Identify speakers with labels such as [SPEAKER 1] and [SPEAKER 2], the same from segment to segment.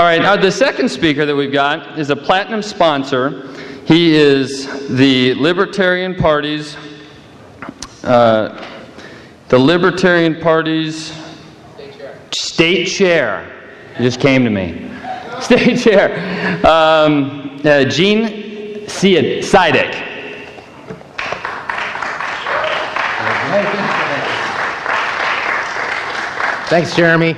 [SPEAKER 1] right, the second speaker that we've got is a platinum sponsor. He is the Libertarian Party's state chair. It just came to me. State chair. Gene Siadek.
[SPEAKER 2] Thanks, Jeremy.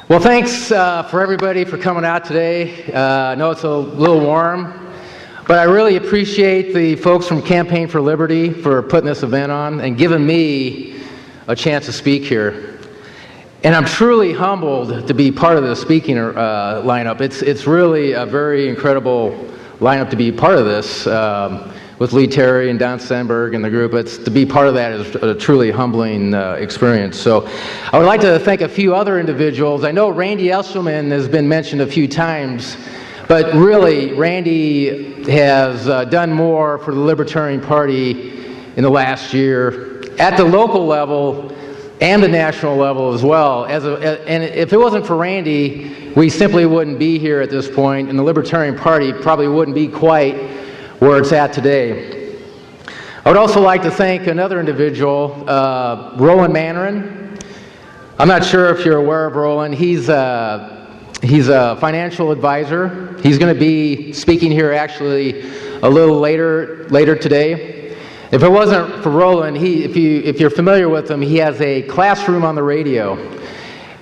[SPEAKER 2] Well, thanks for everybody for coming out today. I know it's a little warm, but I really appreciate the folks from Campaign for Liberty for putting this event on and giving me a chance to speak here. And I'm truly humbled to be part of the speaking lineup. It's really a very incredible lineup to be part of this with Lee Terry and Don Stenberg and the group. To be part of that is a truly humbling experience. So I would like to thank a few other individuals. I know Randy Eshelman has been mentioned a few times, but really Randy has done more for the Libertarian Party in the last year at the local level and the national level as well. And if it wasn't for Randy, we simply wouldn't be here at this point, and the Libertarian Party probably wouldn't be quite where it's at today. I would also like to thank another individual, Roland Mandarin. I'm not sure if you're aware of Roland. He's a financial advisor. He's going to be speaking here actually a little later today. If it wasn't for Roland, if you're familiar with him, he has a classroom on the radio.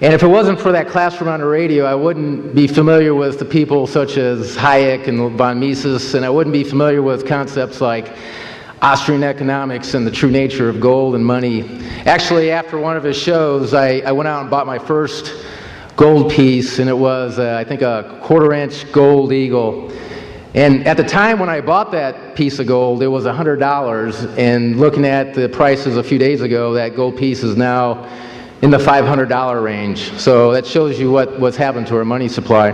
[SPEAKER 2] And if it wasn't for that classroom on the radio, I wouldn't be familiar with the people such as Hayek and von Mises, and I wouldn't be familiar with concepts like Austrian economics and the true nature of gold and money. Actually, after one of his shows, I went out and bought my first gold piece, and it was, I think, a quarter-inch gold eagle. And at the time when I bought that piece of gold, it was $100, and looking at the prices a few days ago, that gold piece is now in the $500 range. So that shows you what's happened to our money supply.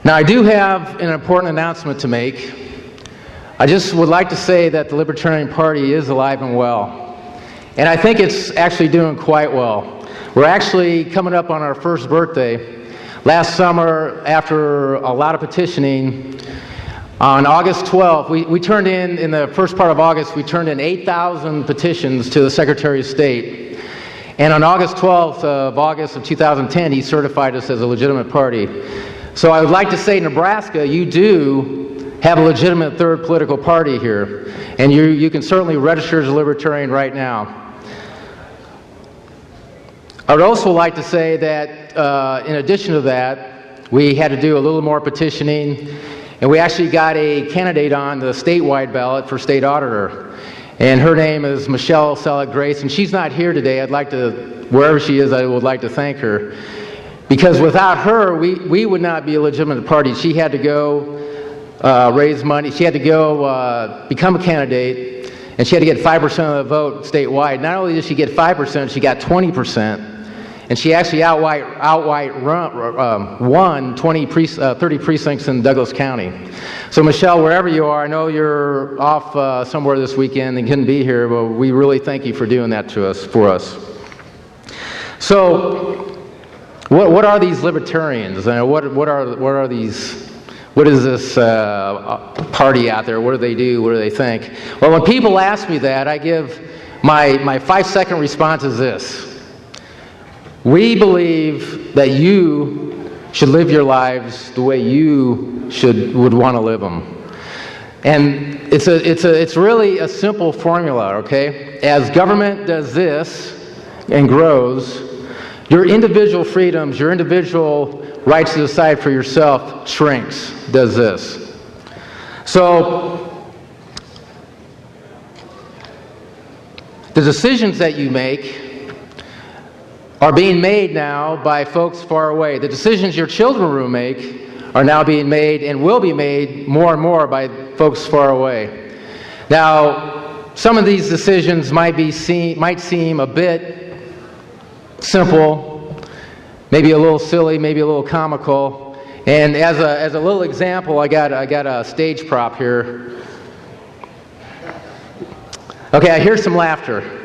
[SPEAKER 2] Now, I do have an important announcement to make. I just would like to say that the Libertarian Party is alive and well. And I think it's actually doing quite well. We're actually coming up on our first birthday. Last summer, after a lot of petitioning, on August 12th, we turned in the first part of August, we turned in 8,000 petitions to the Secretary of State. And on August 12th of August of 2010, he certified us as a legitimate party. So I would like to say, Nebraska, you do have a legitimate third political party here. And you can certainly register as a Libertarian right now. I would also like to say that in addition to that, we had to do a little more petitioning. And we actually got a candidate on the statewide ballot for state auditor. And her name is Michelle Selleck Grace, and she's not here today. I'd like to, wherever she is, I would like to thank her. Because without her, we would not be a legitimate party. She had to go raise money. She had to go become a candidate, and she had to get 5% of the vote statewide. Not only did she get 5%, she got 20%. And she actually outright won 30 precincts in Douglas County. So Michelle, wherever you are, I know you're off somewhere this weekend and couldn't be here, but we really thank you for doing that for us. So, what are these libertarians? What are these? What is this party out there? What do they do? What do they think? Well, when people ask me that, I give my 5-second response is this. We believe that you should live your lives the way you would want to live them. And it's really a simple formula, okay? As government does this and grows, your individual freedoms, your individual rights to decide for yourself shrinks, does this. So, the decisions that you make are being made now by folks far away. The decisions your children will make are now being made and will be made more and more by folks far away. Now, some of these decisions might seem a bit simple, maybe a little silly, maybe a little comical. And as a little example, I got a stage prop here. Okay, I hear some laughter.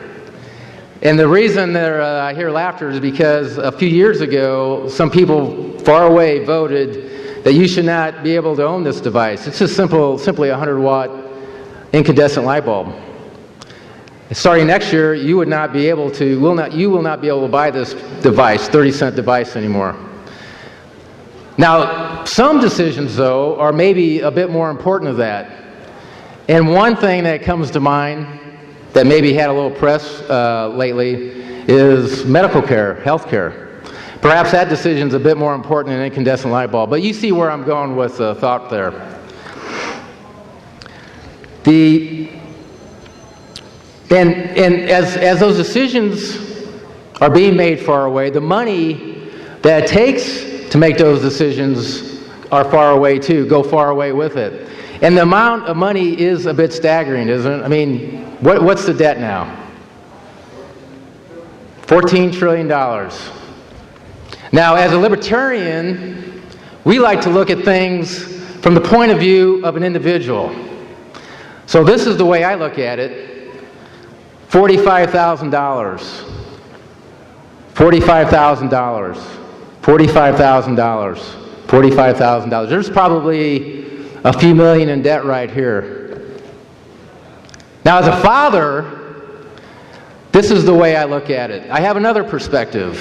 [SPEAKER 2] And the reason that I hear laughter is because a few years ago, some people far away voted that you should not be able to own this device. It's just simply a 100-watt incandescent light bulb. Starting next year, you will not be able to buy this device, 30-cent device anymore. Now, some decisions, though, are maybe a bit more important than that. And one thing that comes to mind that maybe had a little press lately is medical care, health care. Perhaps that decision's a bit more important than an incandescent light bulb, but you see where I'm going with the thought there. And as those decisions are being made far away, the money that it takes to make those decisions are far away too, go far away with it. And the amount of money is a bit staggering, isn't it? I mean, what's the debt now? $14 trillion. Now, as a libertarian, we like to look at things from the point of view of an individual. So this is the way I look at it. $45,000. $45,000. $45,000. $45,000. There's probably a few million in debt right here. Now, as a father, this is the way I look at it. I have another perspective.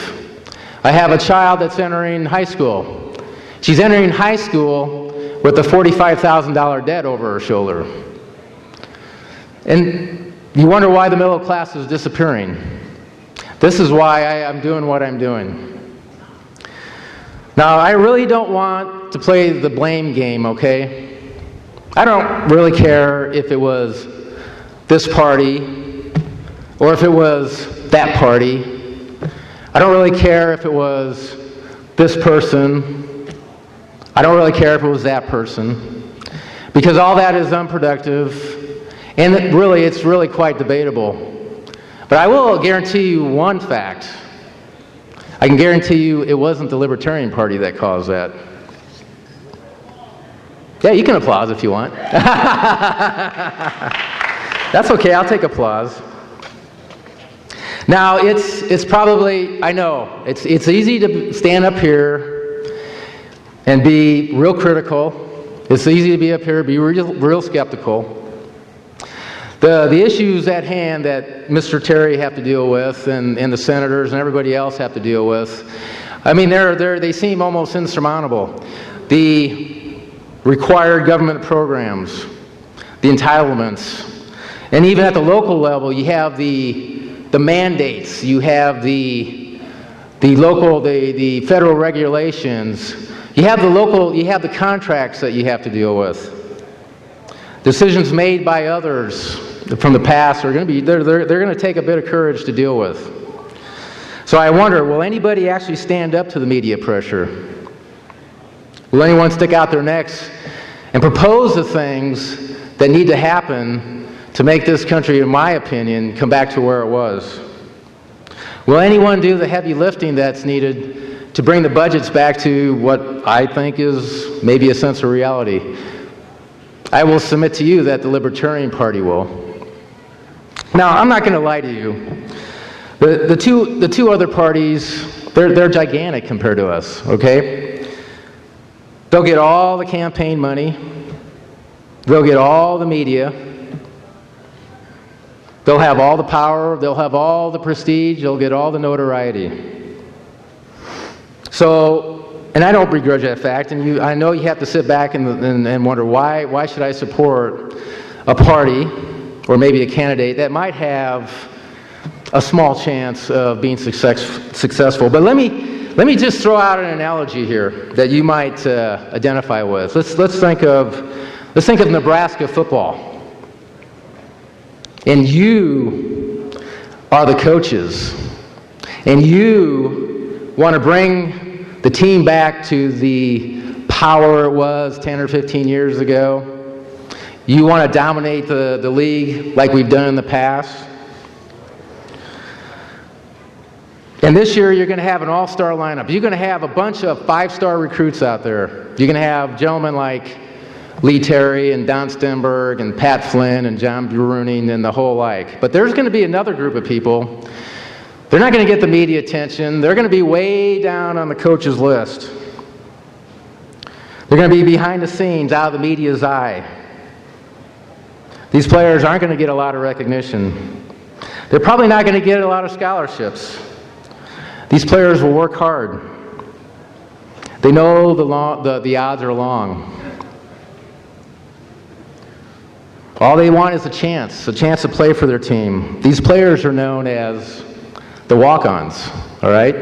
[SPEAKER 2] I have a child that's entering high school. She's entering high school with a $45,000 debt over her shoulder. And you wonder why the middle class is disappearing. This is why I'm doing what I'm doing. Now, I really don't want to play the blame game, okay? I don't really care if it was this party or if it was that party. I don't really care if it was this person. I don't really care if it was that person, because all that is unproductive, and it's really quite debatable. But I will guarantee you one fact. I can guarantee you it wasn't the Libertarian Party that caused that. Yeah, you can applaud if you want. That's okay, I'll take applause. Now, it's probably, I know, it's easy to stand up here and be real critical. It's easy to be up here and be real skeptical. The issues at hand that Mr. Terry have to deal with and the senators and everybody else have to deal with, I mean, they seem almost insurmountable. The required government programs, the entitlements, and even at the local level, you have the mandates, you have the federal regulations, you have the contracts that you have to deal with. Decisions made by others from the past are going to be, they're going to take a bit of courage to deal with. So I wonder, will anybody actually stand up to the media pressure? Will anyone stick out their necks and propose the things that need to happen to make this country, in my opinion, come back to where it was? Will anyone do the heavy lifting that's needed to bring the budgets back to what I think is maybe a sense of reality? I will submit to you that the Libertarian Party will. Now, I'm not going to lie to you. The two other parties, they're gigantic compared to us, okay? They'll get all the campaign money. They'll get all the media. They'll have all the power. They'll have all the prestige. They'll get all the notoriety. So, and I don't begrudge that fact, and I know you have to sit back and wonder, why should I support a party or maybe a candidate that might have a small chance of being successful. But let me just throw out an analogy here that you might identify with. Let's think of Nebraska football. And you are the coaches. And you want to bring the team back to the power it was 10 or 15 years ago. You want to dominate the league like we've done in the past. And this year you're going to have an all-star lineup. You're going to have a bunch of five-star recruits out there. You're going to have gentlemen like Lee Terry and Don Stenberg and Pat Flynn and John Bruning and the whole like. But there's going to be another group of people They're not going to get the media attention. They're going to be way down on the coach's list. They're going to be behind the scenes, out of the media's eye. These players aren't going to get a lot of recognition. They're probably not going to get a lot of scholarships. These players will work hard. They know the odds are long. All they want is a chance to play for their team. These players are known as the walk-ons, all right?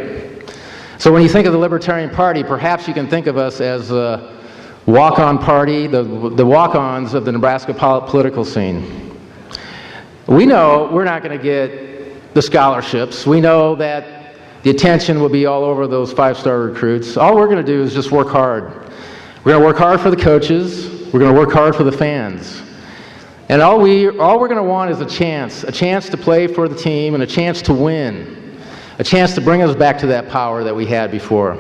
[SPEAKER 2] So when you think of the Libertarian Party, perhaps you can think of us as the walk-on party, the walk-ons of the Nebraska political scene. We know we're not going to get the scholarships. We know that the attention will be all over those five-star recruits. All we're going to do is just work hard. We're going to work hard for the coaches. We're going to work hard for the fans. And all we're going to want is a chance to play for the team and a chance to win, a chance to bring us back to that power that we had before.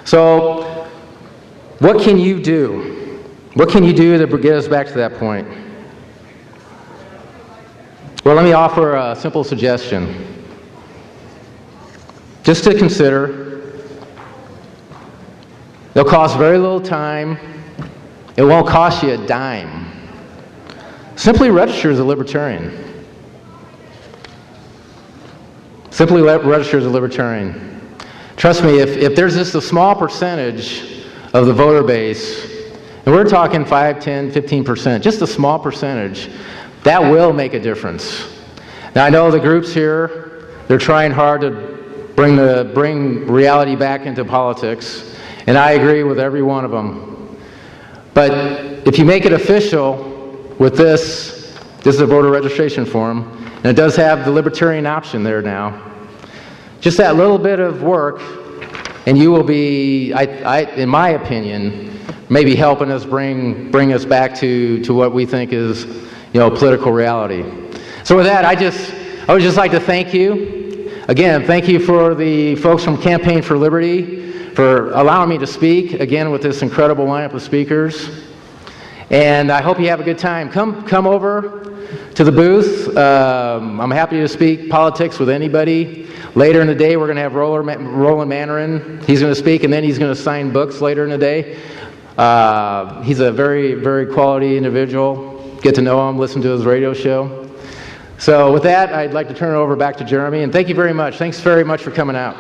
[SPEAKER 2] So, what can you do? What can you do to get us back to that point? Well, let me offer a simple suggestion. Just to consider. It'll cost very little time. It won't cost you a dime. Simply register as a Libertarian. Simply register as a Libertarian. Trust me, if there's just a small percentage of the voter base, and we're talking 5, 10, 15%, just a small percentage, that will make a difference. Now I know the groups here, they're trying hard to bring reality back into politics, and I agree with every one of them. But if you make it official with this is a voter registration form, and it does have the Libertarian option there now. Just that little bit of work, and you will be, in my opinion, maybe helping us bring us back to what we think is, political reality. So with that, I would just like to thank you. Again, thank you for the folks from Campaign for Liberty for allowing me to speak, again, with this incredible lineup of speakers. And I hope you have a good time. Come over to the booth. I'm happy to speak politics with anybody. Later in the day, we're going to have Roland Mandarin. He's going to speak, and then he's going to sign books later in the day. He's a very, very quality individual. Get to know him, listen to his radio show. So with that, I'd like to turn it over back to Jeremy, and thank you very much. Thanks very much for coming out.